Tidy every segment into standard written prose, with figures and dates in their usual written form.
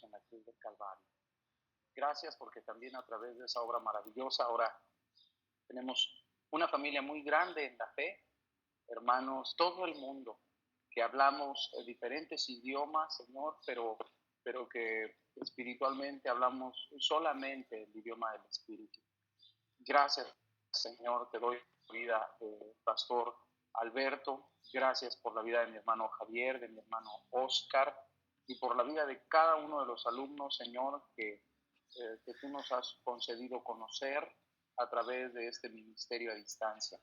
en la cruz del Calvario. Gracias porque también a través de esa obra maravillosa ahora tenemos una familia muy grande en la fe, hermanos, todo el mundo, que hablamos diferentes idiomas, Señor, pero que espiritualmente hablamos solamente el idioma del Espíritu. Gracias, Señor, te doy la vida, Pastor Alberto. Gracias por la vida de mi hermano Javier, de mi hermano Oscar, y por la vida de cada uno de los alumnos, Señor, que tú nos has concedido conocer a través de este ministerio a distancia.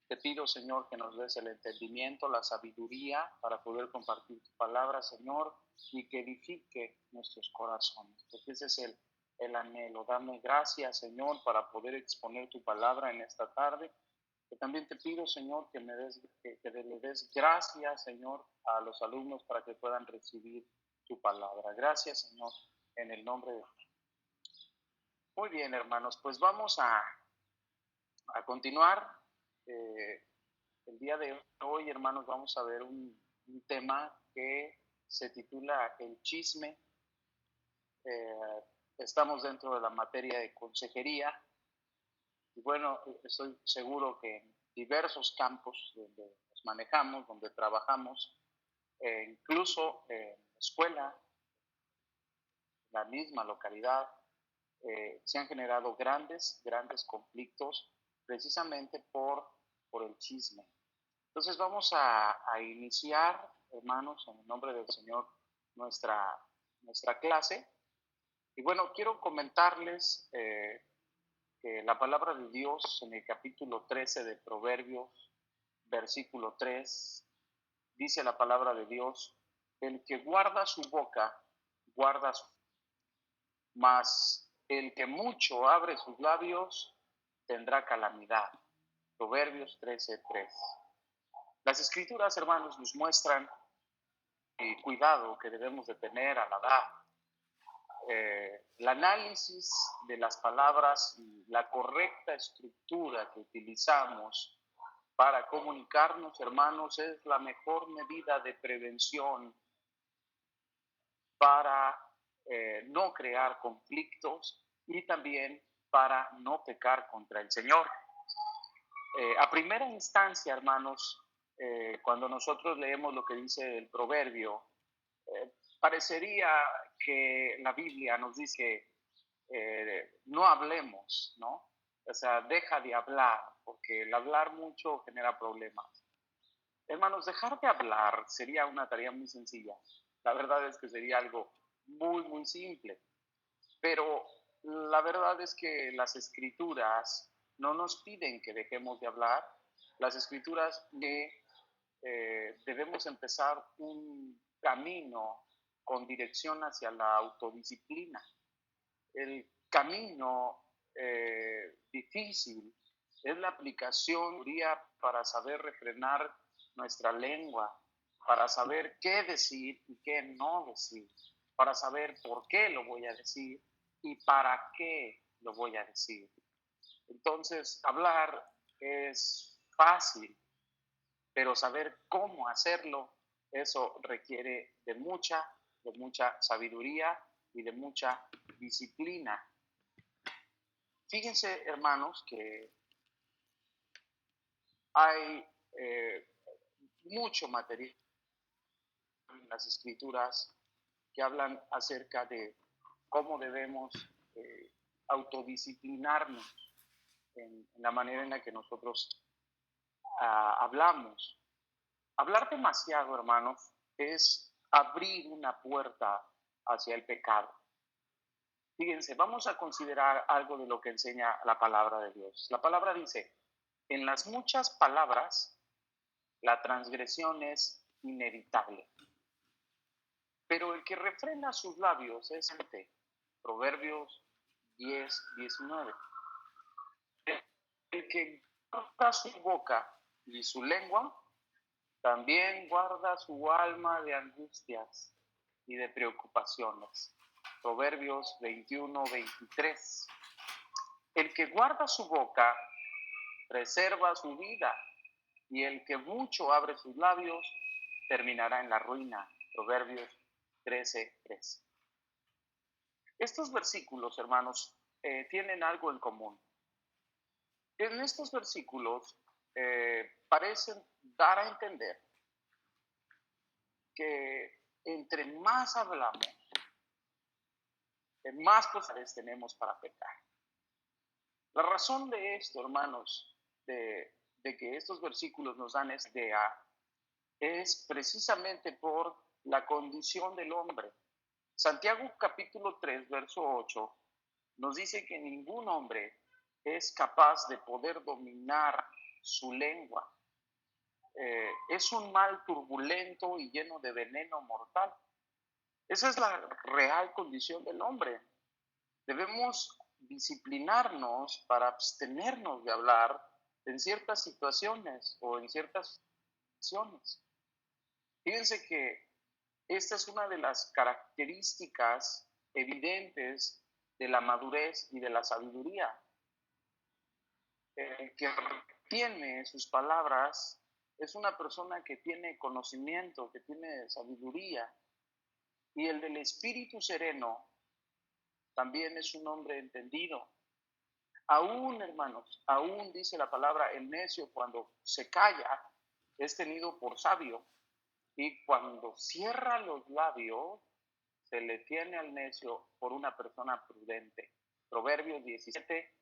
Te pido, Señor, que nos des el entendimiento, la sabiduría para poder compartir tu palabra, Señor, y que edifique nuestros corazones, porque ese es el anhelo. Dame gracias, Señor, para poder exponer tu palabra en esta tarde. Que también te pido, Señor, que le des gracias, Señor, a los alumnos para que puedan recibir tu palabra. Gracias, Señor, en el nombre de Jesús. Muy bien, hermanos, pues vamos a continuar. El día de hoy, hermanos, vamos a ver un tema que se titula El chisme. Estamos dentro de la materia de consejería y bueno, estoy seguro que en diversos campos donde nos manejamos, donde trabajamos, incluso en la escuela, en la misma localidad, se han generado grandes conflictos precisamente por el chisme. Entonces vamos a iniciar, hermanos, en el nombre del Señor, nuestra clase. Y bueno, quiero comentarles que la palabra de Dios en el capítulo 13 de Proverbios, versículo 3, dice la palabra de Dios: el que guarda su boca, guarda su... mas el que mucho abre sus labios, tendrá calamidad. Proverbios 13:3. Las escrituras, hermanos, nos muestran el cuidado que debemos de tener al hablar. El análisis de las palabras y la correcta estructura que utilizamos para comunicarnos, hermanos, es la mejor medida de prevención para no crear conflictos y también para no pecar contra el Señor. A primera instancia, hermanos, cuando nosotros leemos lo que dice el proverbio, parecería que la Biblia nos dice no hablemos, ¿no? O sea, deja de hablar, porque el hablar mucho genera problemas. Hermanos, dejar de hablar sería una tarea muy sencilla. La verdad es que sería algo muy simple. Pero la verdad es que las escrituras no nos piden que dejemos de hablar. Las escrituras debemos empezar un camino con dirección hacia la autodisciplina. El camino difícil es la aplicación para saber refrenar nuestra lengua, para saber qué decir y qué no decir, para saber por qué lo voy a decir y para qué lo voy a decir. Entonces, hablar es fácil, pero saber cómo hacerlo, eso requiere de mucha sabiduría y de mucha disciplina. Fíjense, hermanos, que hay mucho material en las escrituras que hablan acerca de cómo debemos autodisciplinarnos en la manera en la que nosotros hablamos. Hablar demasiado, hermanos, es abrir una puerta hacia el pecado. Fíjense, vamos a considerar algo de lo que enseña la palabra de Dios. La palabra dice: en las muchas palabras, la transgresión es inevitable, pero el que refrena sus labios es ante. Proverbios 10:19. El que guarda su boca y su lengua, también guarda su alma de angustias y de preocupaciones. Proverbios 21:23. El que guarda su boca preserva su vida, y el que mucho abre sus labios terminará en la ruina. Proverbios 13:3. Estos versículos, hermanos, tienen algo en común. En estos versículos parecen dar a entender que entre más hablamos, más posibilidades tenemos para pecar. La razón de esto, hermanos, de que estos versículos nos dan esta idea, es precisamente por la condición del hombre. Santiago capítulo 3, verso 8, nos dice que ningún hombre es capaz de poder dominar su lengua. Es un mal turbulento y lleno de veneno mortal. Esa es la real condición del hombre. Debemos disciplinarnos para abstenernos de hablar en ciertas situaciones o en ciertas situaciones. Fíjense que esta es una de las características evidentes de la madurez y de la sabiduría. El que tiene sus palabras es una persona que tiene conocimiento, que tiene sabiduría. Y el del espíritu sereno también es un hombre entendido. Aún, hermanos, aún dice la palabra, el necio cuando se calla es tenido por sabio. Y cuando cierra los labios, se le tiene al necio por una persona prudente. Proverbios 17,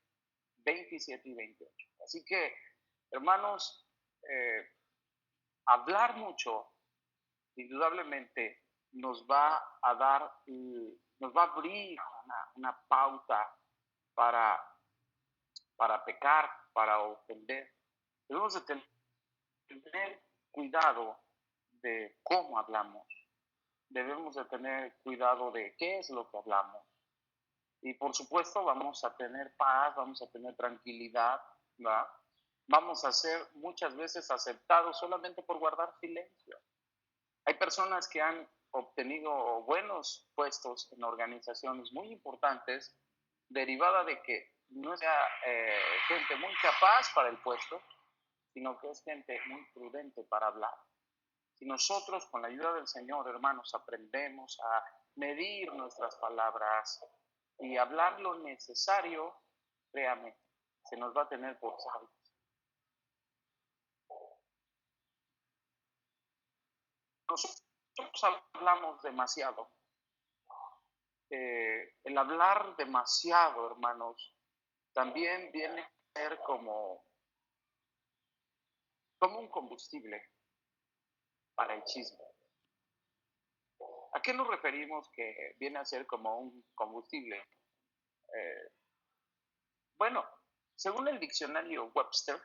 27 y 28. Así que, hermanos, hablar mucho, indudablemente, nos va a abrir una pauta para pecar, para ofender. Debemos de tener cuidado de cómo hablamos. Debemos de tener cuidado de qué es lo que hablamos. Y por supuesto vamos a tener paz, vamos a tener tranquilidad, ¿verdad? Vamos a ser muchas veces aceptados solamente por guardar silencio. Hay personas que han obtenido buenos puestos en organizaciones muy importantes derivada de que no sea gente muy capaz para el puesto, sino que es gente muy prudente para hablar. Si nosotros con la ayuda del Señor, hermanos, aprendemos a medir nuestras palabras y hablar lo necesario, créame, se nos va a tener por sabios. Nosotros hablamos demasiado. El hablar demasiado, hermanos, también viene a ser como un combustible para el chisme. ¿A qué nos referimos que viene a ser como un combustible? Bueno, según el diccionario Webster,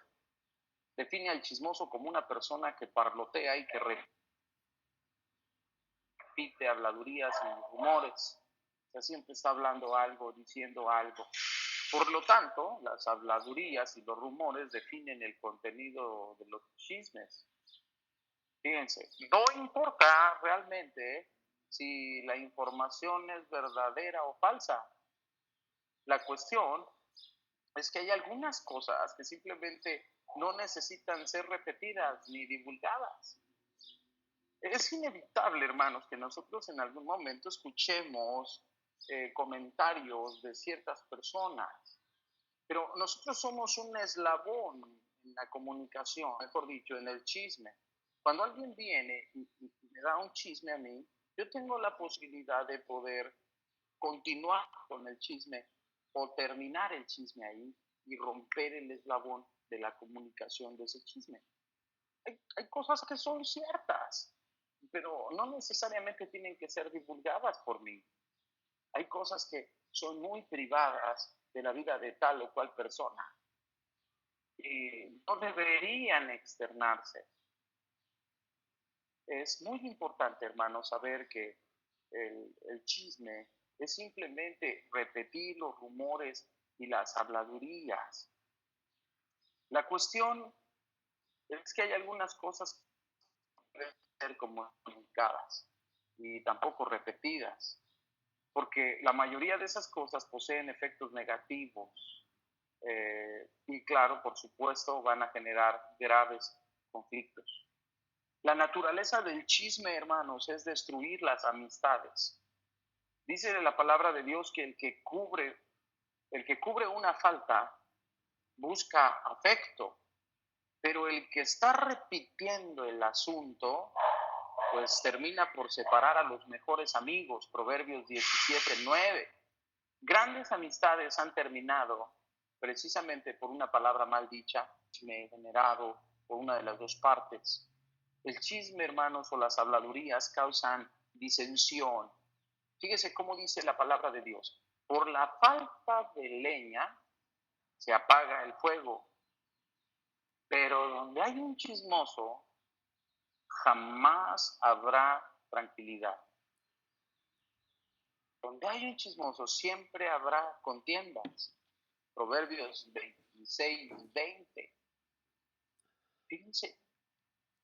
define al chismoso como una persona que parlotea y que repite habladurías y rumores. O sea, siempre está hablando algo, diciendo algo. Por lo tanto, las habladurías y los rumores definen el contenido de los chismes. Fíjense, no importa realmente si la información es verdadera o falsa. La cuestión es que hay algunas cosas que simplemente no necesitan ser repetidas ni divulgadas. Es inevitable, hermanos, que nosotros en algún momento escuchemos comentarios de ciertas personas, pero nosotros somos un eslabón en la comunicación, mejor dicho, en el chisme. Cuando alguien viene y me da un chisme a mí, yo tengo la posibilidad de poder continuar con el chisme o terminar el chisme ahí y romper el eslabón de la comunicación de ese chisme. Hay cosas que son ciertas, pero no necesariamente tienen que ser divulgadas por mí. Hay cosas que son muy privadas de la vida de tal o cual persona y no deberían externarse. Es muy importante, hermanos, saber que el chisme es simplemente repetir los rumores y las habladurías. La cuestión es que hay algunas cosas que deben ser comunicadas y tampoco repetidas, porque la mayoría de esas cosas poseen efectos negativos y claro, por supuesto, van a generar graves conflictos. La naturaleza del chisme, hermanos, es destruir las amistades. Dice la palabra de Dios que el que cubre una falta busca afecto, pero el que está repitiendo el asunto, pues termina por separar a los mejores amigos. Proverbios 17:9. Grandes amistades han terminado precisamente por una palabra mal dicha, chisme generado por una de las dos partes. El chisme, hermanos, o las habladurías causan disensión. Fíjese cómo dice la palabra de Dios. Por la falta de leña se apaga el fuego, pero donde hay un chismoso, jamás habrá tranquilidad. Donde hay un chismoso, siempre habrá contiendas. Proverbios 26:20. Fíjense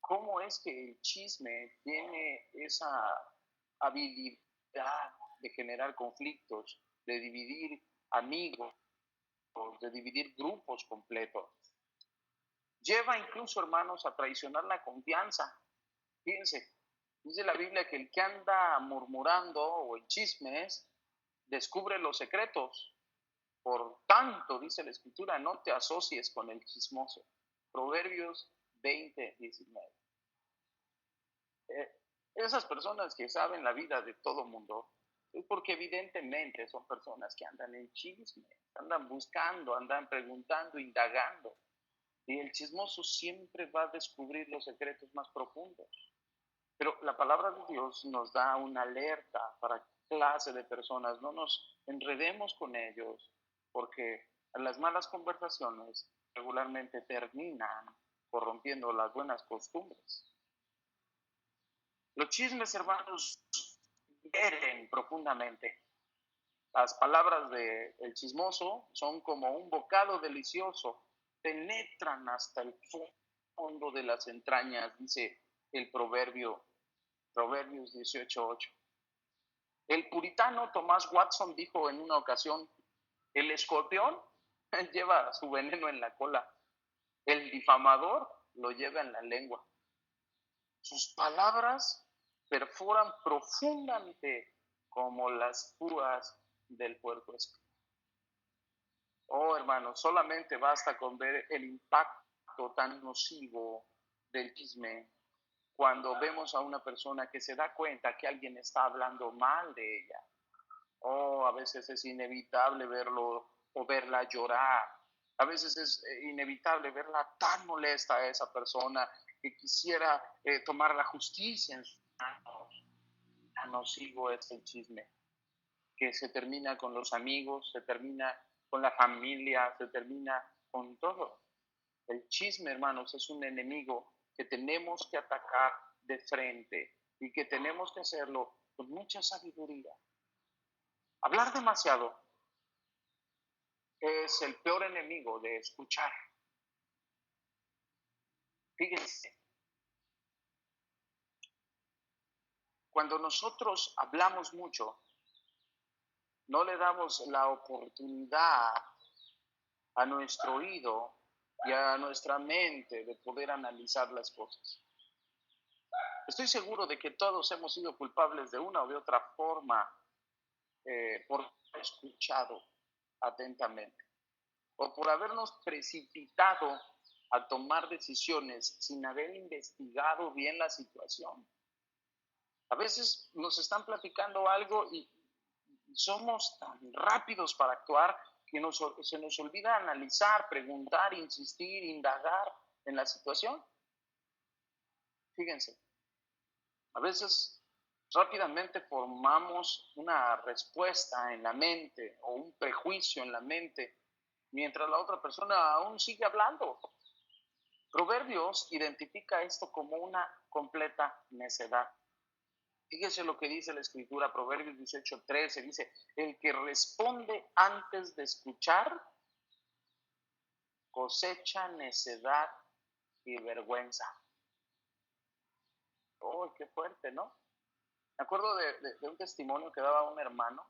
cómo es que el chisme tiene esa habilidad de generar conflictos, de dividir amigos, de dividir grupos completos. Lleva incluso, hermanos, a traicionar la confianza. Fíjense, dice la Biblia que el que anda murmurando o en chismes descubre los secretos. Por tanto, dice la Escritura, no te asocies con el chismoso. Proverbios 20:19. Esas personas que saben la vida de todo mundo es porque evidentemente son personas que andan en chisme, andan buscando, andan preguntando, indagando. Y el chismoso siempre va a descubrir los secretos más profundos. Pero la palabra de Dios nos da una alerta para clase de personas. No nos enredemos con ellos, porque las malas conversaciones regularmente terminan corrompiendo las buenas costumbres. Los chismes, hermanos, hieren profundamente. Las palabras del chismoso son como un bocado delicioso, penetran hasta el fondo de las entrañas, dice el Proverbios 18:8. El puritano Thomas Watson dijo en una ocasión: el escorpión lleva su veneno en la cola, el difamador lo lleva en la lengua. Sus palabras perforan profundamente como las púas del puerco espín. Oh, hermanos, solamente basta con ver el impacto tan nocivo del chisme cuando vemos a una persona que se da cuenta que alguien está hablando mal de ella. Oh, a veces es inevitable verlo o verla llorar. A veces es inevitable verla tan molesta a esa persona que quisiera tomar la justicia en sus manos. Tan nocivo es el chisme, que se termina con los amigos, se termina con la familia, se termina con todo. El chisme, hermanos, es un enemigo que tenemos que atacar de frente y que tenemos que hacerlo con mucha sabiduría. Hablar demasiado es el peor enemigo de escuchar. Fíjense, cuando nosotros hablamos mucho, no le damos la oportunidad a nuestro oído y a nuestra mente de poder analizar las cosas. Estoy seguro de que todos hemos sido culpables de una o de otra forma por haber escuchado atentamente o por habernos precipitado a tomar decisiones sin haber investigado bien la situación. A veces nos están platicando algo y somos tan rápidos para actuar que se nos olvida analizar, preguntar, insistir, indagar en la situación. Fíjense, a veces rápidamente formamos una respuesta en la mente o un prejuicio en la mente mientras la otra persona aún sigue hablando. Proverbios identifica esto como una completa necedad. Fíjese lo que dice la Escritura, Proverbios 18:13, dice: el que responde antes de escuchar cosecha necedad y vergüenza. Oh, qué fuerte, ¿no? Me acuerdo de un testimonio que daba un hermano.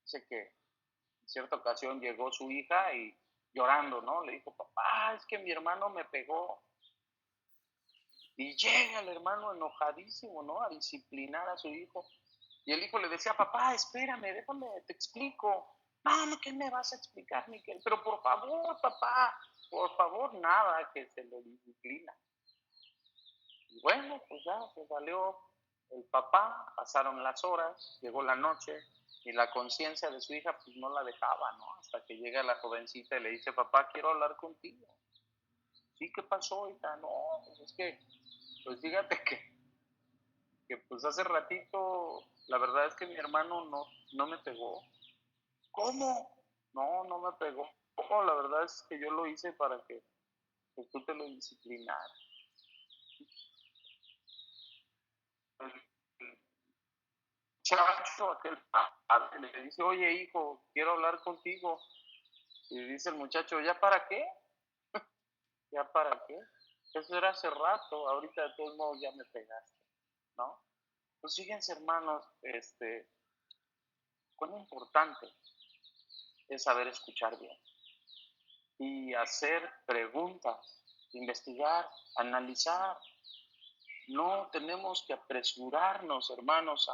Dice que en cierta ocasión llegó su hija y llorando, ¿no? Le dijo: papá, es que mi hermano me pegó. Y llega el hermano enojadísimo, ¿no? A disciplinar a su hijo. Y el hijo le decía, papá, espérame, déjame, te explico. No, no, ¿qué me vas a explicar, ni qué? Pero por favor, papá, por favor, nada, que se lo disciplina. Y bueno, pues ya se salió el papá, pasaron las horas, llegó la noche y la conciencia de su hija pues no la dejaba, ¿no? Hasta que llega la jovencita y le dice, papá, quiero hablar contigo. Sí, ¿qué pasó, hija? No, pues es que, pues fíjate que pues hace ratito, la verdad es que mi hermano no me pegó. ¿Cómo? No, no me pegó. No, la verdad es que yo lo hice para que pues, tú te lo disciplinaras. El muchacho, aquel padre, le dice, oye hijo, quiero hablar contigo. Y dice el muchacho, ¿ya para qué? ¿Ya para qué? Eso era hace rato, ahorita de todos modos ya me pegaste, ¿no? Pues fíjense hermanos, cuán importante es saber escuchar bien y hacer preguntas, investigar, analizar. No tenemos que apresurarnos, hermanos,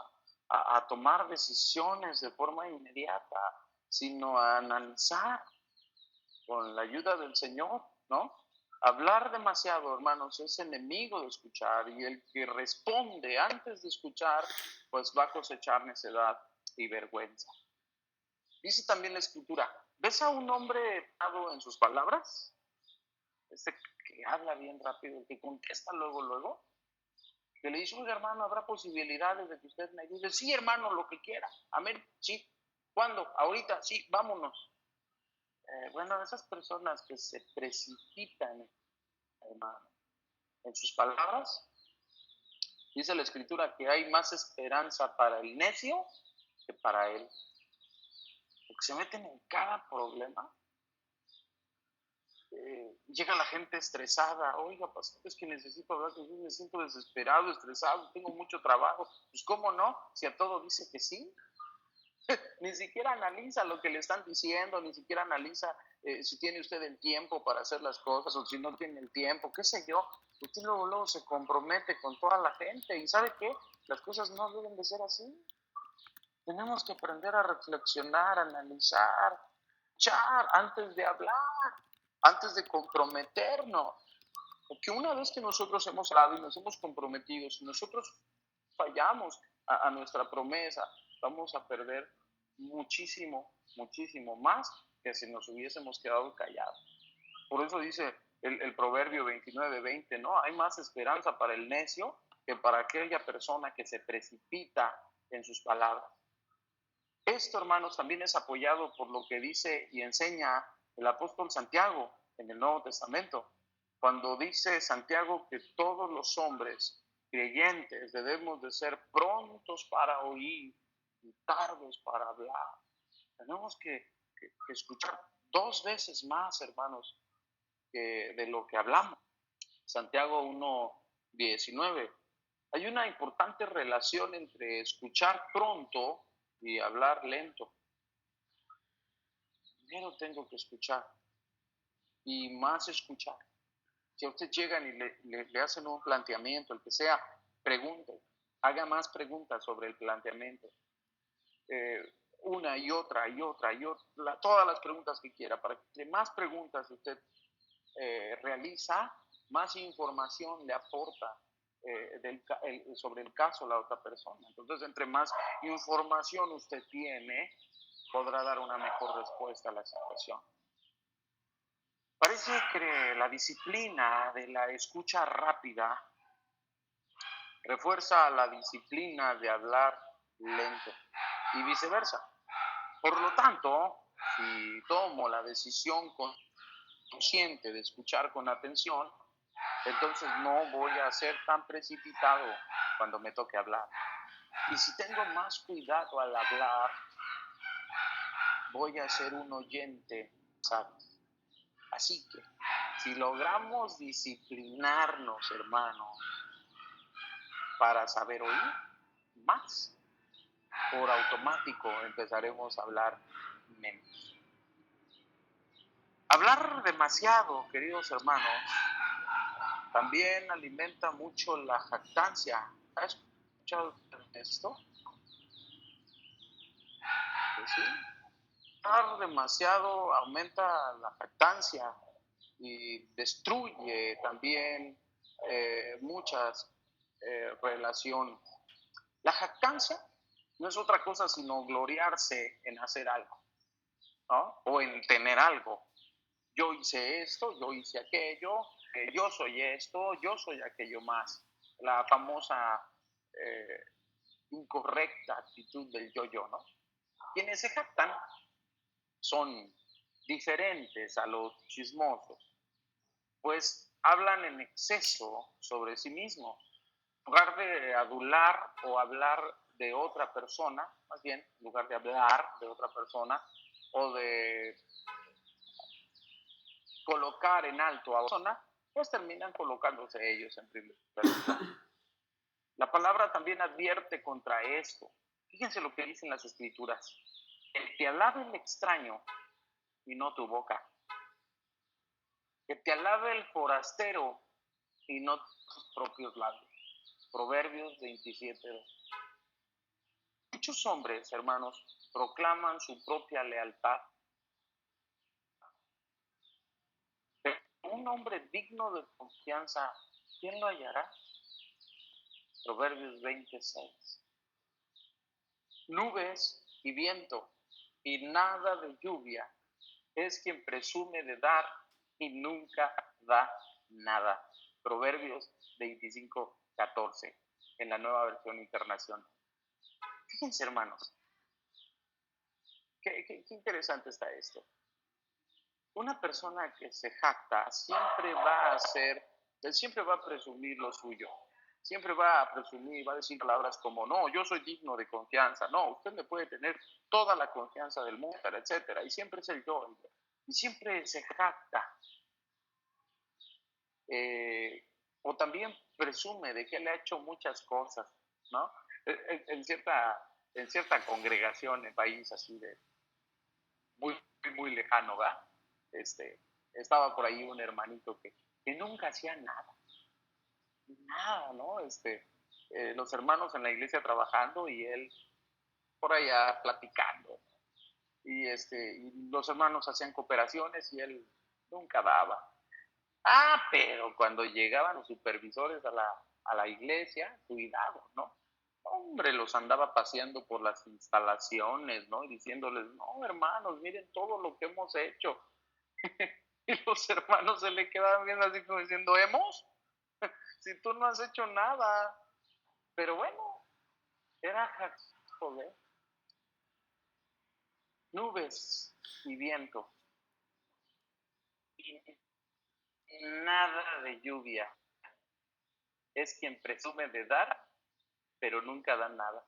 a tomar decisiones de forma inmediata, sino a analizar con la ayuda del Señor, ¿no? Hablar demasiado, hermanos, es enemigo de escuchar y el que responde antes de escuchar, pues va a cosechar necedad y vergüenza. Dice también la Escritura, ¿ves a un hombre dado en sus palabras? Este que habla bien rápido, el que contesta luego, luego, que le dice, oiga hermano, ¿habrá posibilidades de que usted me ayude? Sí, hermano, lo que quiera. Amén, sí. ¿Cuándo? Ahorita, sí, vámonos. Bueno, esas personas que se precipitan, hermano, en sus palabras, dice la Escritura que hay más esperanza para el necio que para él. Porque se meten en cada problema. Llega la gente estresada, oiga, pastor, es que necesito hablar con usted, me siento desesperado, estresado, tengo mucho trabajo. Pues, ¿cómo no? Si a todo dice que sí. Ni siquiera analiza lo que le están diciendo, ni siquiera analiza si tiene usted el tiempo para hacer las cosas o si no tiene el tiempo, qué sé yo. Usted luego se compromete con toda la gente y ¿sabe qué? Las cosas no deben de ser así. Tenemos que aprender a reflexionar, analizar, escuchar antes de hablar, antes de comprometernos. Porque una vez que nosotros hemos hablado y nos hemos comprometido, si nosotros fallamos a nuestra promesa, vamos a perder muchísimo, muchísimo más que si nos hubiésemos quedado callados. Por eso dice el Proverbio 29:20, ¿no? Hay más esperanza para el necio que para aquella persona que se precipita en sus palabras. Esto, hermanos, también es apoyado por lo que dice y enseña el apóstol Santiago en el Nuevo Testamento, cuando dice Santiago que todos los hombres creyentes debemos de ser prontos para oír y tardos para hablar. Tenemos que escuchar 2 veces más, hermanos, de lo que hablamos. Santiago 1:19. Hay una importante relación entre escuchar pronto y hablar lento. Primero tengo que escuchar y más escuchar. Si a usted llegan y le hacen un planteamiento, el que sea, pregunte, haga más preguntas sobre el planteamiento. Una y otra y otra y otra, todas las preguntas que quiera, para que más preguntas usted realiza, más información le aporta sobre el caso a la otra persona. Entonces, entre más información usted tiene, podrá dar una mejor respuesta a la situación. Parece que la disciplina de la escucha rápida refuerza la disciplina de hablar lento y viceversa. Por lo tanto, si tomo la decisión consciente de escuchar con atención, entonces no voy a ser tan precipitado cuando me toque hablar. Y si tengo más cuidado al hablar, voy a ser un oyente sabio. Así que, si logramos disciplinarnos, hermanos, para saber oír más, por automático empezaremos a hablar menos. Hablar demasiado, queridos hermanos, también alimenta mucho la jactancia. ¿Has escuchado esto? ¿sí? Hablar demasiado aumenta la jactancia y destruye también muchas relaciones. La jactancia no es otra cosa sino gloriarse en hacer algo, ¿no? O en tener algo. Yo hice esto, yo hice aquello, yo soy esto, yo soy aquello más. La famosa eh, incorrecta actitud del yo-yo, ¿no? Quienes se jactan son diferentes a los chismosos, pues hablan en exceso sobre sí mismos. En lugar de adular o hablar de otra persona, más bien, en lugar de hablar de otra persona o de colocar en alto a otra persona, pues terminan colocándose ellos en primer lugar. La palabra también advierte contra esto. Fíjense lo que dicen las escrituras. El que alabe el extraño y no tu boca. Que te alabe el forastero y no tus propios labios. Proverbios 27:2. Muchos hombres, hermanos, proclaman su propia lealtad. Pero un hombre digno de confianza, ¿quién lo hallará? Proverbios 26. Nubes y viento y nada de lluvia es quien presume de dar y nunca da nada. Proverbios 25:14 en la Nueva Versión Internacional. Fíjense, hermanos, qué interesante está esto. Una persona que se jacta siempre va a presumir lo suyo. Siempre va a presumir, va a decir palabras como, no, yo soy digno de confianza, no, usted me puede tener toda la confianza del mundo, etcétera. Y siempre es el yo. Y siempre se jacta. O también presume de que él ha hecho muchas cosas, ¿no? En cierta congregación, en país así de muy, muy lejano, ¿verdad? Estaba por ahí un hermanito que nunca hacía nada, ¿no? Los hermanos en la iglesia trabajando y él por allá platicando. Y los hermanos hacían cooperaciones y él nunca daba. Pero cuando llegaban los supervisores a la iglesia, cuidado, ¿no? Hombre, los andaba paseando por las instalaciones, ¿no? Y diciéndoles, no, hermanos, miren todo lo que hemos hecho. Y los hermanos se le quedaban viendo así como diciendo, ¿hemos? Si tú no has hecho nada. Pero bueno, era joder. Nubes y viento. Y nada de lluvia. Es quien presume de dar, pero nunca da nada.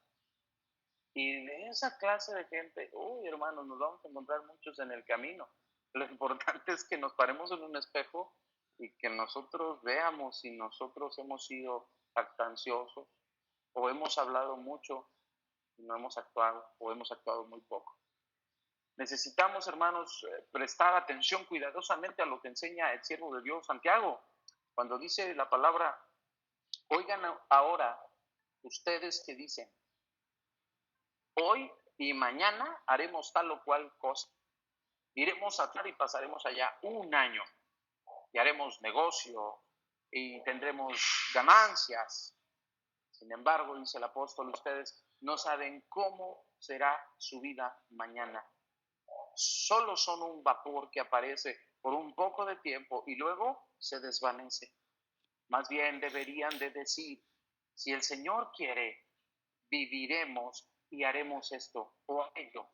Y de esa clase de gente, uy, hermanos, nos vamos a encontrar muchos en el camino. Lo importante es que nos paremos en un espejo y que nosotros veamos si nosotros hemos sido jactanciosos o hemos hablado mucho y no hemos actuado o hemos actuado muy poco. Necesitamos, hermanos, prestar atención cuidadosamente a lo que enseña el siervo de Dios, Santiago, cuando dice la palabra, oigan ahora ustedes que dicen, hoy y mañana haremos tal o cual cosa. Iremos a tal y pasaremos allá un año y haremos negocio y tendremos ganancias. Sin embargo, dice el apóstol, ustedes no saben cómo será su vida mañana. Solo son un vapor que aparece por un poco de tiempo y luego se desvanece. Más bien deberían de decir, si el Señor quiere, viviremos y haremos esto o aquello.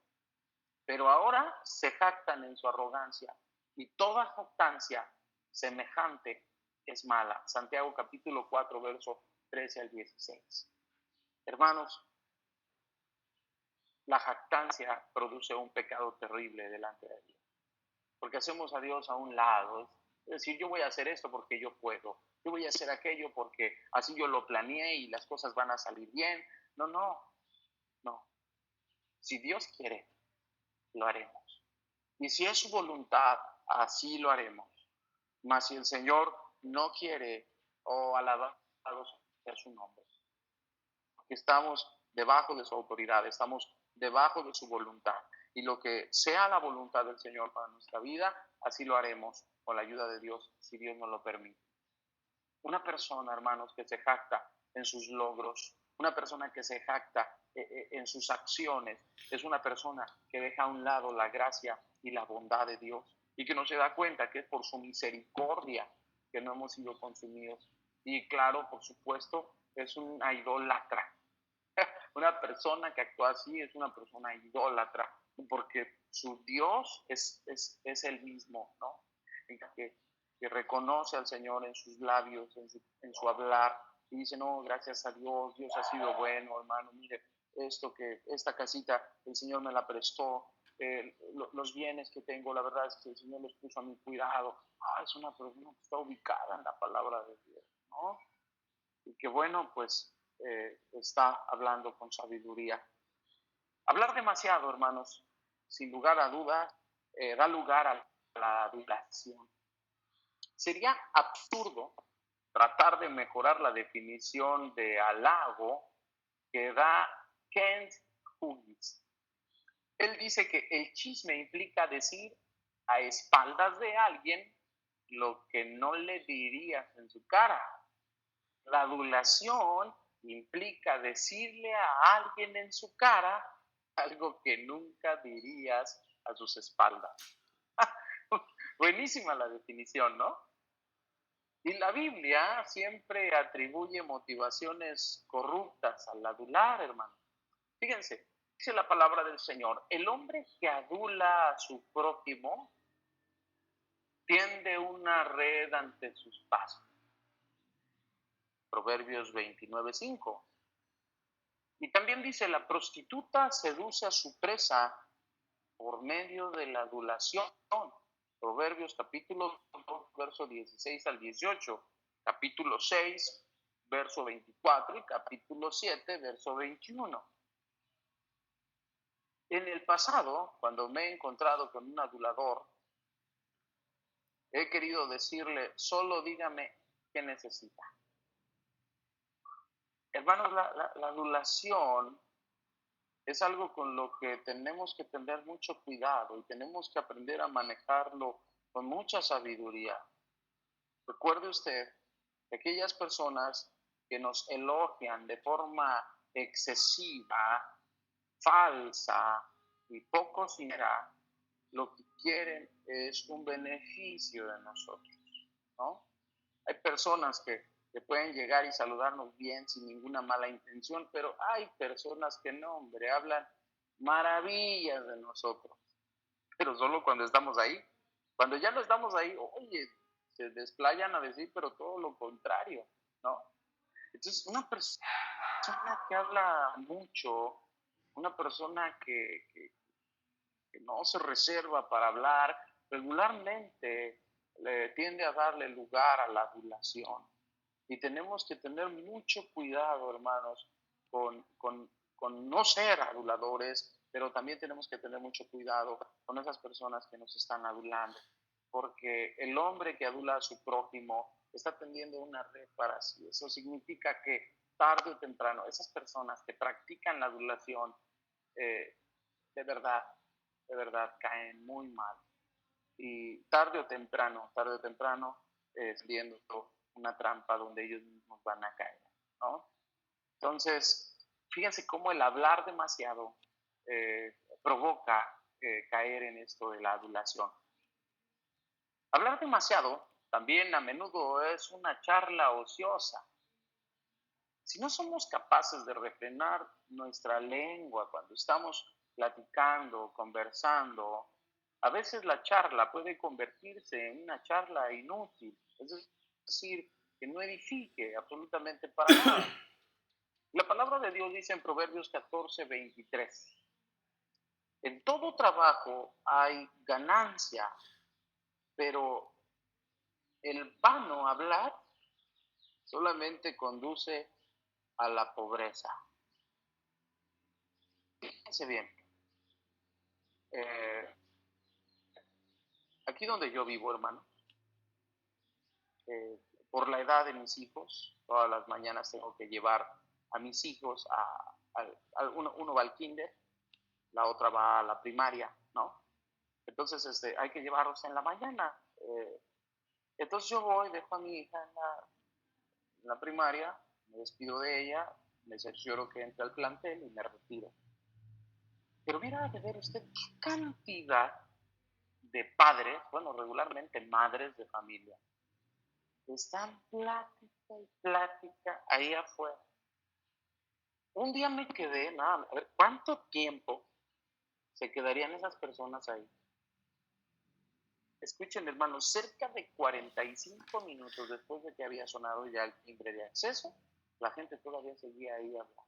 Pero ahora se jactan en su arrogancia y toda jactancia semejante es mala. Santiago capítulo 4, verso 13 al 16. Hermanos, la jactancia produce un pecado terrible delante de Dios, porque hacemos a Dios a un lado. Es decir, yo voy a hacer esto porque yo puedo, yo voy a hacer aquello porque así yo lo planeé y las cosas van a salir bien. No. Si Dios quiere, lo haremos. Y si es su voluntad, así lo haremos. Mas si el Señor no quiere, alabado sea su nombre. Porque estamos debajo de su autoridad, estamos debajo de su voluntad. Y lo que sea la voluntad del Señor para nuestra vida, así lo haremos con la ayuda de Dios, si Dios nos lo permite. Una persona, hermanos, que se jacta en sus logros, una persona que se jacta en sus acciones, es una persona que deja a un lado la gracia y la bondad de Dios y que no se da cuenta que es por su misericordia que no hemos sido consumidos. Y claro, por supuesto, es una idólatra. Una persona que actúa así es una persona idólatra, porque su Dios es el mismo, ¿no? Que reconoce al Señor en sus labios, en su hablar, y dice, no, gracias a Dios, Dios ha sido bueno, hermano, mire, esta casita, el Señor me la prestó, los bienes que tengo, la verdad es que el Señor los puso a mi cuidado. Es una persona que está ubicada en la palabra de Dios, ¿no? Y que bueno, pues está hablando con sabiduría. Hablar demasiado, hermanos, sin lugar a dudas, da lugar a la adulación. Sería absurdo tratar de mejorar la definición de halago que da Kent Hughes. Él dice que el chisme implica decir a espaldas de alguien lo que no le dirías en su cara. La adulación implica decirle a alguien en su cara algo que nunca dirías a sus espaldas. Buenísima la definición, ¿no? Y la Biblia siempre atribuye motivaciones corruptas al adular, hermano. Fíjense, dice la palabra del Señor, el hombre que adula a su prójimo tiende una red ante sus pasos. Proverbios 29:5. Y también dice, la prostituta seduce a su presa por medio de la adulación. Proverbios capítulo 2, verso 16 al 18, capítulo 6, verso 24 y capítulo 7, verso 21. En el pasado, cuando me he encontrado con un adulador, he querido decirle, solo dígame qué necesita. Hermanos, la adulación es algo con lo que tenemos que tener mucho cuidado y tenemos que aprender a manejarlo con mucha sabiduría. Recuerde usted que aquellas personas que nos elogian de forma excesiva, falsa y poco sincera, lo que quieren es un beneficio de nosotros, ¿no? Hay personas que pueden llegar y saludarnos bien sin ninguna mala intención, pero hay personas que no, hombre, hablan maravillas de nosotros, pero solo cuando estamos ahí. Cuando ya no estamos ahí, oye, se desplayan a decir, pero todo lo contrario, ¿no? Entonces, una persona que habla mucho, una persona que no se reserva para hablar, regularmente tiende a darle lugar a la adulación. Y tenemos que tener mucho cuidado, hermanos, con no ser aduladores, pero también tenemos que tener mucho cuidado con esas personas que nos están adulando, porque el hombre que adula a su prójimo está tendiendo una red para sí. Eso significa que tarde o temprano, esas personas que practican la adulación, de verdad, caen muy mal. Y tarde o temprano, viendo una trampa donde ellos mismos van a caer, ¿no? Entonces, fíjense cómo el hablar demasiado provoca caer en esto de la adulación. Hablar demasiado también a menudo es una charla ociosa. Si no somos capaces de refrenar nuestra lengua cuando estamos platicando, conversando, a veces la charla puede convertirse en una charla inútil, es decir, que no edifique absolutamente para nada. La palabra de Dios dice en Proverbios 14:23, en todo trabajo hay ganancia, pero el vano hablar solamente conduce a la pobreza. Fíjense bien, aquí donde yo vivo, hermano, por la edad de mis hijos, todas las mañanas tengo que llevar a mis hijos uno va al kinder la otra va a la primaria, ¿no? Entonces hay que llevarlos en la mañana. Entonces yo voy, dejo a mi hija en la primaria, me despido de ella, me cercioro que entre al plantel y me retiro. Pero mira, de ver usted qué cantidad de padres, bueno, regularmente madres de familia, están plática y plática ahí afuera. Un día me quedé, nada, a ver, ¿cuánto tiempo se quedarían esas personas ahí? Escuchen, hermanos, cerca de 45 minutos después de que había sonado ya el timbre de acceso, la gente todavía seguía ahí hablando.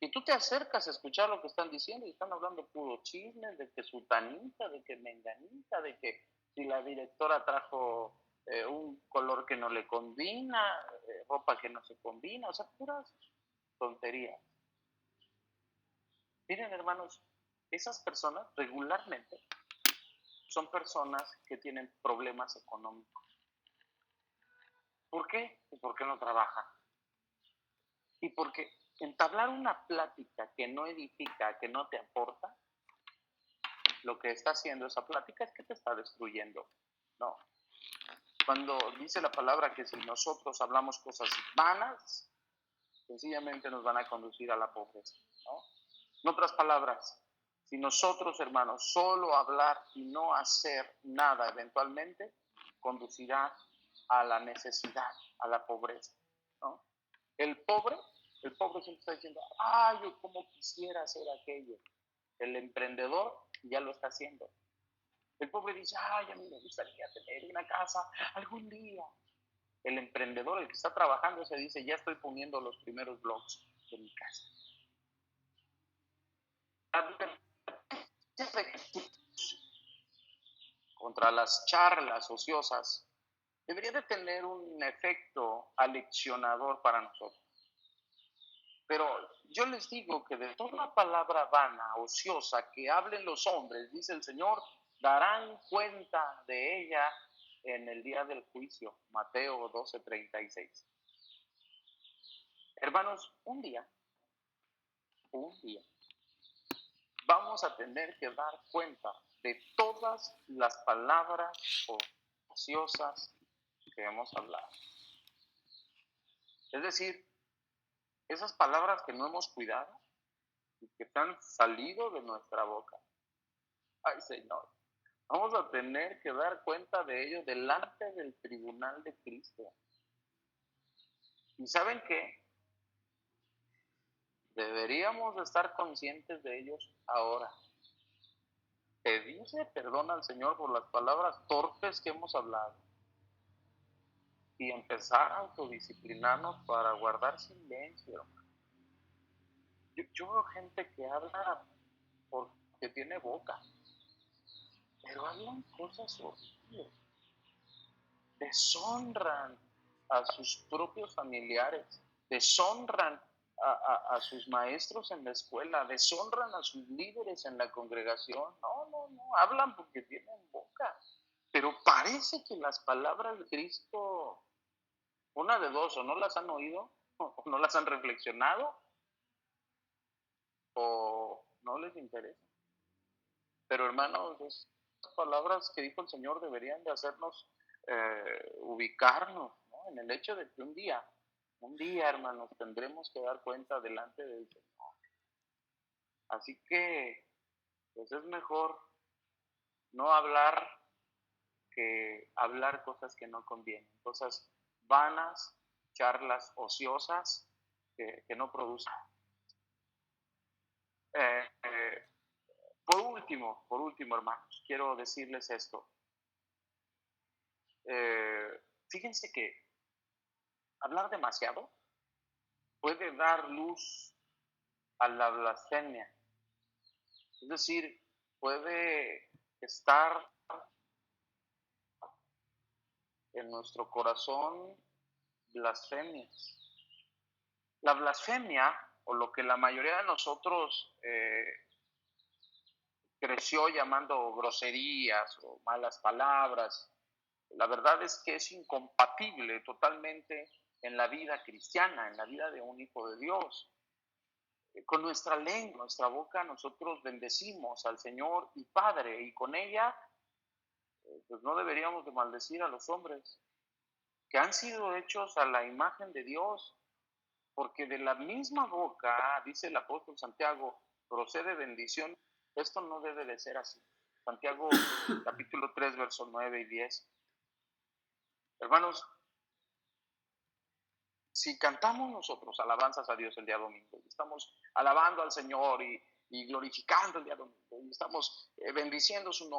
Y tú te acercas a escuchar lo que están diciendo y están hablando puro chisme, de que sutanita, de que menganita, de que si la directora trajo un color que no le combina, ropa que no se combina, o sea, puras tonterías. Miren, hermanos, esas personas regularmente son personas que tienen problemas económicos. ¿Por qué? Porque no trabajan. Y porque entablar una plática que no edifica, que no te aporta, lo que está haciendo esa plática es que te está destruyendo. No. Cuando dice la palabra que si nosotros hablamos cosas vanas, sencillamente nos van a conducir a la pobreza, ¿no? En otras palabras, si nosotros, hermanos, solo hablar y no hacer nada eventualmente, conducirá a la necesidad, a la pobreza, ¿no? El pobre, el pobre siempre está diciendo, ay, yo como quisiera hacer aquello. El emprendedor ya lo está haciendo. El pobre dice, ay, a mí me gustaría tener una casa algún día. El emprendedor, el que está trabajando, se dice, ya estoy poniendo los primeros blogs de mi casa. Contra las charlas ociosas debería de tener un efecto aleccionador para nosotros. Pero yo les digo que de toda palabra vana, ociosa, que hablen los hombres, dice el Señor, darán cuenta de ella en el día del juicio. Mateo 12:36. Hermanos, un día, vamos a tener que dar cuenta de todas las palabras ociosas que hemos hablado. Es decir, esas palabras que no hemos cuidado y que han salido de nuestra boca. Ay, Señor, vamos a tener que dar cuenta de ello delante del tribunal de Cristo. ¿Y saben qué? Deberíamos estar conscientes de ellos ahora. Pedirle perdón al Señor por las palabras torpes que hemos hablado y empezar a autodisciplinarnos para guardar silencio. Yo veo gente que habla porque tiene boca, pero hablan cosas horribles. Deshonran a sus propios familiares, deshonran a sus maestros en la escuela, deshonran a sus líderes en la congregación. No, hablan porque tienen boca. Pero parece que las palabras de Cristo, una de dos, o no las han oído, o no las han reflexionado, o no les interesa. Pero hermanos, esas palabras que dijo el Señor deberían de hacernos ubicarnos, ¿no? En el hecho de que un día, hermanos, tendremos que dar cuenta delante del Señor. Así que, pues es mejor no hablar que hablar cosas que no convienen, cosas vanas, charlas ociosas que no producen. Eh, eh, por último, hermanos, quiero decirles esto. Fíjense que hablar demasiado puede dar luz a la blasfemia. Es decir, puede estar en nuestro corazón blasfemias. La blasfemia, o lo que la mayoría de nosotros creció llamando groserías o malas palabras, la verdad es que es incompatible totalmente en la vida cristiana, en la vida de un hijo de Dios. Con nuestra lengua, nuestra boca, nosotros bendecimos al Señor y Padre, y con ella, pues no deberíamos de maldecir a los hombres que han sido hechos a la imagen de Dios, porque de la misma boca, dice el apóstol Santiago, procede bendición. Esto no debe de ser así. Santiago capítulo 3, versos 9 y 10. Hermanos, si cantamos nosotros alabanzas a Dios el día domingo, y estamos alabando al Señor y glorificando el día domingo, y estamos bendiciendo su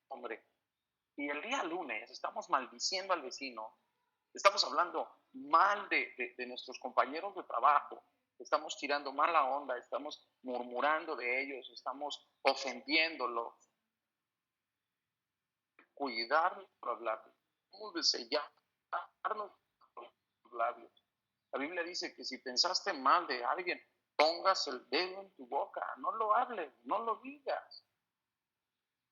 nombre, y el día lunes estamos maldiciendo al vecino, estamos hablando mal de nuestros compañeros de trabajo, estamos tirando mala onda, estamos murmurando de ellos, estamos ofendiéndolos, cuidar nuestros labios, debemos de sellarnos los labios. La Biblia dice que si pensaste mal de alguien, pongas el dedo en tu boca, no lo hables, no lo digas.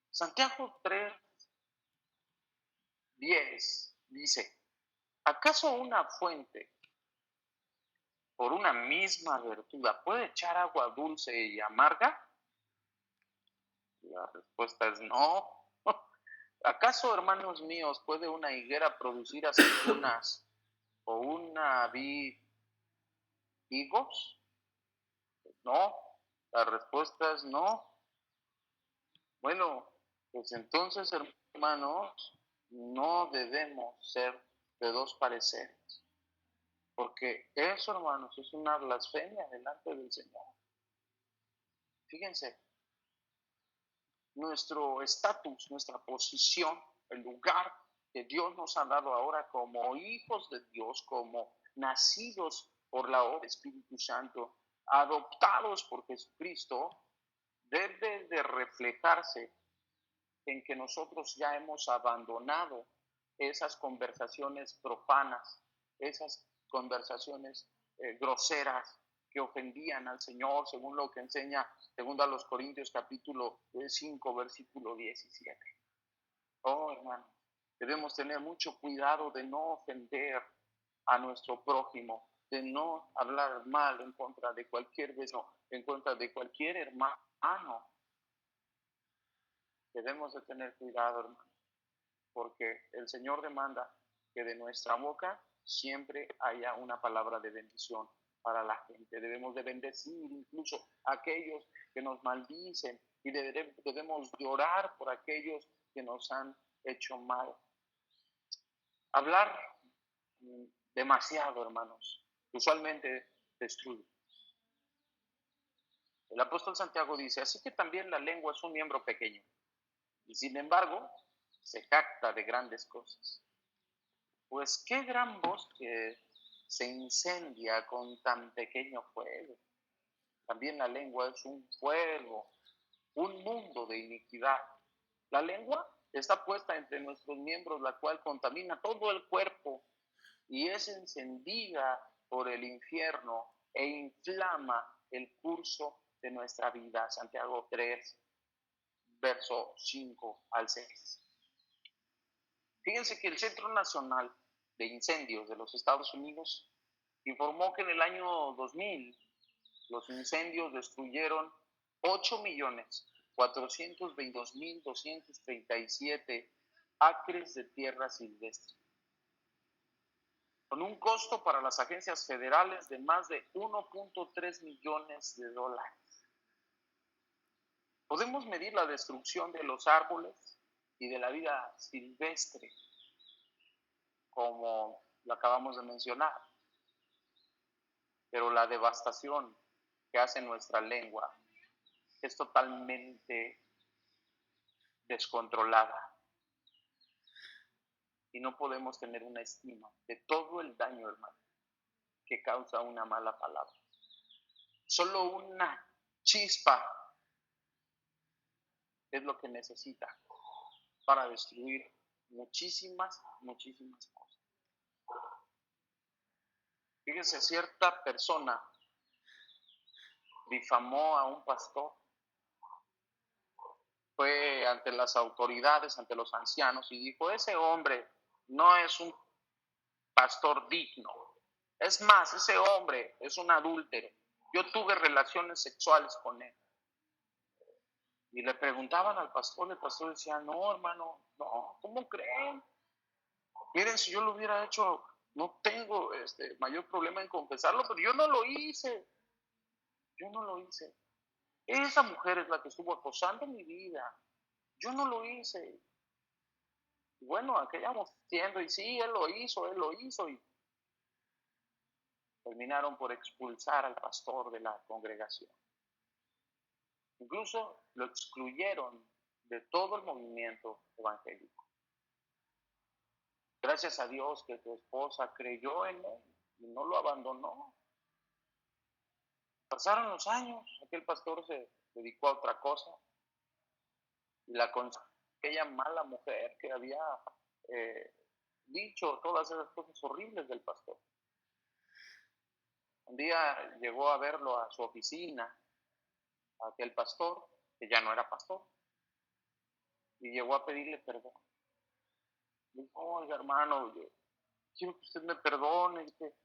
Santiago 3:10 dice, ¿acaso una fuente por una misma abertura puede echar agua dulce y amarga? La respuesta es no. ¿Acaso, hermanos míos, puede una higuera producir aceitunas o una vid higos? No, la respuesta es no. Bueno, pues entonces, hermanos, no debemos ser de dos pareceres, porque eso, hermanos, es una blasfemia delante del Señor. Fíjense, nuestro estatus, nuestra posición, el lugar que Dios nos ha dado ahora como hijos de Dios, como nacidos por la obra del Espíritu Santo, adoptados por Jesucristo, debe de reflejarse en que nosotros ya hemos abandonado esas conversaciones profanas, esas conversaciones groseras que ofendían al Señor, según lo que enseña segundo a los Corintios capítulo 5, versículo 17. Oh, hermano, debemos tener mucho cuidado de no ofender a nuestro prójimo, de no hablar mal en contra de cualquier vecino, en contra de cualquier hermano. Debemos de tener cuidado, hermano, porque el Señor demanda que de nuestra boca siempre haya una palabra de bendición para la gente. Debemos de bendecir incluso a aquellos que nos maldicen y debemos llorar por aquellos que nos han hecho mal. Hablar demasiado, hermanos, usualmente destruye. El apóstol Santiago dice, así que también la lengua es un miembro pequeño, y sin embargo se jacta de grandes cosas. Pues qué gran bosque se incendia con tan pequeño fuego. También la lengua es un fuego, un mundo de iniquidad. La lengua está puesta entre nuestros miembros, la cual contamina todo el cuerpo y es encendida por el infierno e inflama el curso de nuestra vida. Santiago 3, verso 5 al 6. Fíjense que el Centro Nacional de Incendios de los Estados Unidos informó que en el año 2000 los incendios destruyeron 8.422.237 acres de tierra silvestre, con un costo para las agencias federales de más de 1.3 millones de dólares. Podemos medir la destrucción de los árboles y de la vida silvestre, como lo acabamos de mencionar, pero la devastación que hace nuestra lengua es totalmente descontrolada y no podemos tener una estima de todo el daño, hermano, que causa una mala palabra. Solo una chispa es lo que necesita para destruir muchísimas cosas. Fíjense, cierta persona difamó a un pastor, fue ante las autoridades, ante los ancianos y dijo, ese hombre no es un pastor digno. Es más, ese hombre es un adúltero. Yo tuve relaciones sexuales con él. Y le preguntaban al pastor, el pastor decía, no, hermano, no, ¿cómo creen? Miren, si yo lo hubiera hecho, no tengo mayor problema en confesarlo, pero yo no lo hice. Yo no lo hice. Esa mujer es la que estuvo acosando mi vida. Yo no lo hice. Y bueno, aquellamos diciendo, y sí, él lo hizo, y terminaron por expulsar al pastor de la congregación. Incluso lo excluyeron de todo el movimiento evangélico. Gracias a Dios que tu esposa creyó en él y no lo abandonó. Pasaron los años, aquel pastor se dedicó a otra cosa y aquella mala mujer que había eh, dicho todas esas cosas horribles del pastor. Un día llegó a verlo a su oficina, a aquel pastor, que ya no era pastor, y llegó a pedirle perdón. Dijo, oiga hermano, yo quiero que usted me perdone, que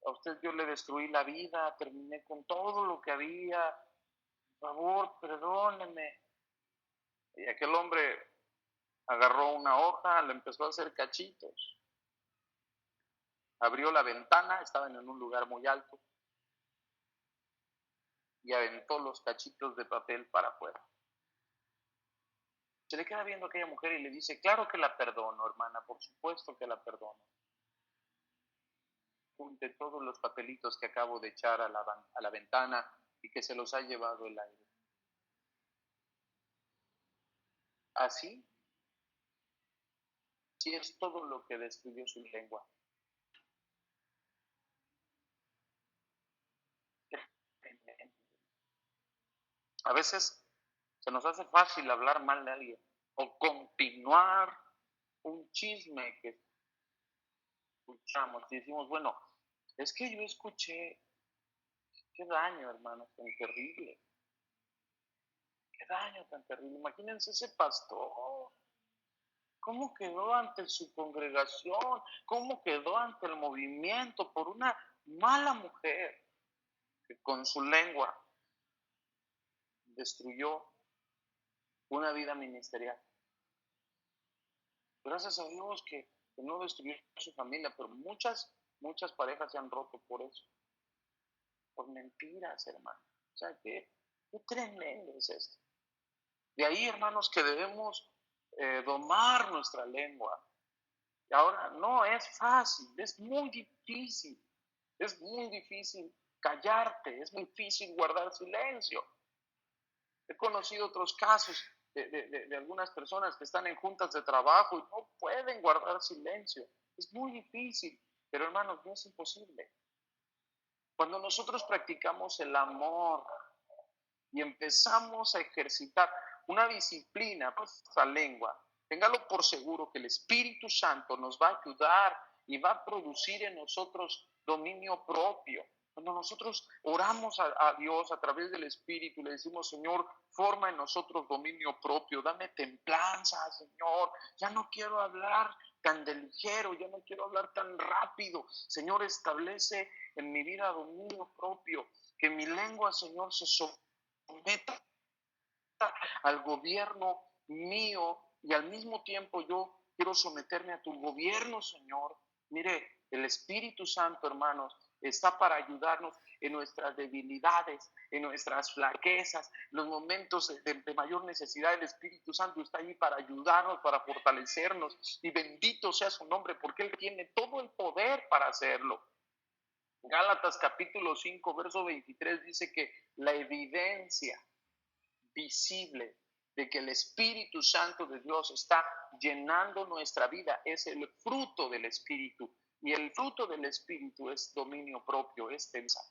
a usted yo le destruí la vida, terminé con todo lo que había, por favor, perdóneme. Y aquel hombre agarró una hoja, le empezó a hacer cachitos, abrió la ventana, estaban en un lugar muy alto, y aventó los cachitos de papel para afuera. Se le queda viendo a aquella mujer y le dice, claro que la perdono, hermana, por supuesto que la perdono. Junte todos los papelitos que acabo de echar a la ventana y que se los ha llevado el aire. Así, sí es todo lo que destruyó su lengua. A veces se nos hace fácil hablar mal de alguien o continuar un chisme que escuchamos y decimos, bueno, es que yo escuché, qué daño, hermano, tan terrible, qué daño tan terrible. Imagínense ese pastor, cómo quedó ante su congregación, cómo quedó ante el movimiento por una mala mujer que con su lengua destruyó una vida ministerial. Gracias a Dios que no destruyó su familia, pero muchas parejas se han roto por eso, por mentiras, hermano. O sea, qué tremendo es esto. De ahí, hermanos, que debemos domar nuestra lengua. Y ahora, no es fácil, es muy difícil. Es muy difícil callarte, es muy difícil guardar silencio. He conocido otros casos de algunas personas que están en juntas de trabajo y no pueden guardar silencio. Es muy difícil, pero hermanos, no es imposible. Cuando nosotros practicamos el amor y empezamos a ejercitar una disciplina, pues, nuestra lengua, téngalo por seguro que el Espíritu Santo nos va a ayudar y va a producir en nosotros dominio propio. Cuando nosotros oramos a Dios a través del Espíritu, le decimos, Señor, forma en nosotros dominio propio, dame templanza, Señor, ya no quiero hablar tan de ligero, ya no quiero hablar tan rápido. Señor, establece en mi vida dominio propio, que mi lengua, Señor, se someta al gobierno mío y al mismo tiempo yo quiero someterme a tu gobierno, Señor. Mire, el Espíritu Santo, hermanos, está para ayudarnos en nuestras debilidades, en nuestras flaquezas, los momentos de mayor necesidad. El Espíritu Santo está ahí para ayudarnos, para fortalecernos. Y bendito sea su nombre, porque Él tiene todo el poder para hacerlo. Gálatas capítulo 5, verso 23 dice que la evidencia visible de que el Espíritu Santo de Dios está llenando nuestra vida es el fruto del Espíritu. Y el fruto del Espíritu es dominio propio, es pensar.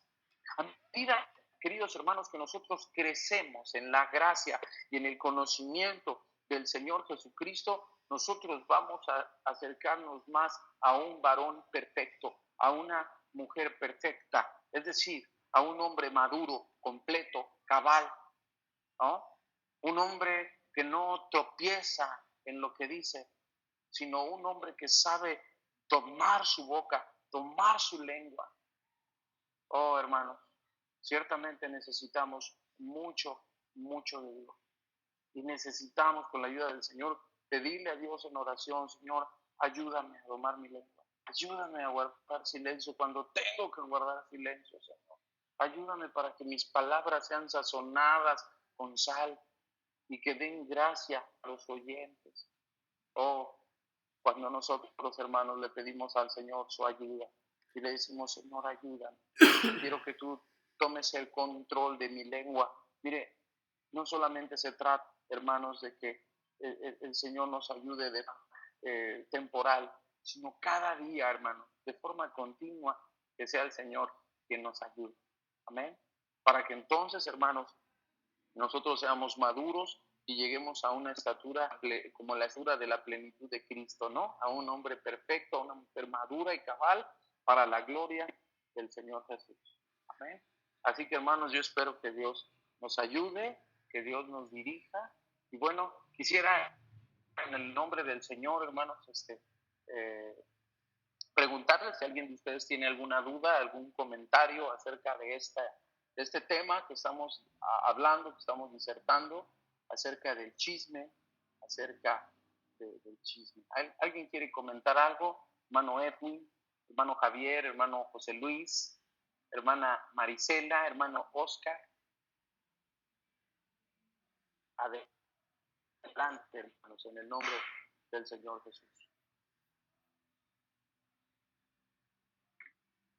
A medida, queridos hermanos, que nosotros crecemos en la gracia y en el conocimiento del Señor Jesucristo, nosotros vamos a acercarnos más a un varón perfecto, a una mujer perfecta, es decir, a un hombre maduro, completo, cabal, ¿no? Un hombre que no tropieza en lo que dice, sino un hombre que sabe tomar su boca, tomar su lengua. Oh, hermanos, Ciertamente necesitamos mucho, mucho de Dios. Y necesitamos, con la ayuda del Señor, pedirle a Dios en oración: Señor, ayúdame a domar mi lengua. Ayúdame a guardar silencio cuando tengo que guardar silencio, Señor. Ayúdame para que mis palabras sean sazonadas con sal y que den gracia a los oyentes. Oh, cuando nosotros, los hermanos, le pedimos al Señor su ayuda y le decimos: Señor, ayúdame. Quiero que tú tomes el control de mi lengua. Mire, no solamente se trata, hermanos, de que el Señor nos ayude de temporal, sino cada día, hermanos, de forma continua, que sea el Señor quien nos ayude. Amén. Para que entonces, hermanos, nosotros seamos maduros y lleguemos a una estatura como la estatura de la plenitud de Cristo, ¿no? A un hombre perfecto, a una mujer madura y cabal para la gloria del Señor Jesús. Amén. Así que, hermanos, yo espero que Dios nos ayude, que Dios nos dirija. Y bueno, quisiera en el nombre del Señor, hermanos, eh, preguntarles si alguien de ustedes tiene alguna duda, algún comentario acerca de este tema que estamos hablando, que estamos disertando, acerca del chisme, acerca del chisme. ¿Alguien quiere comentar algo? Hermano Edwin, hermano Javier, hermano José Luis, hermana Marisela, hermano Oscar. Adelante, hermanos, en el nombre del Señor Jesús.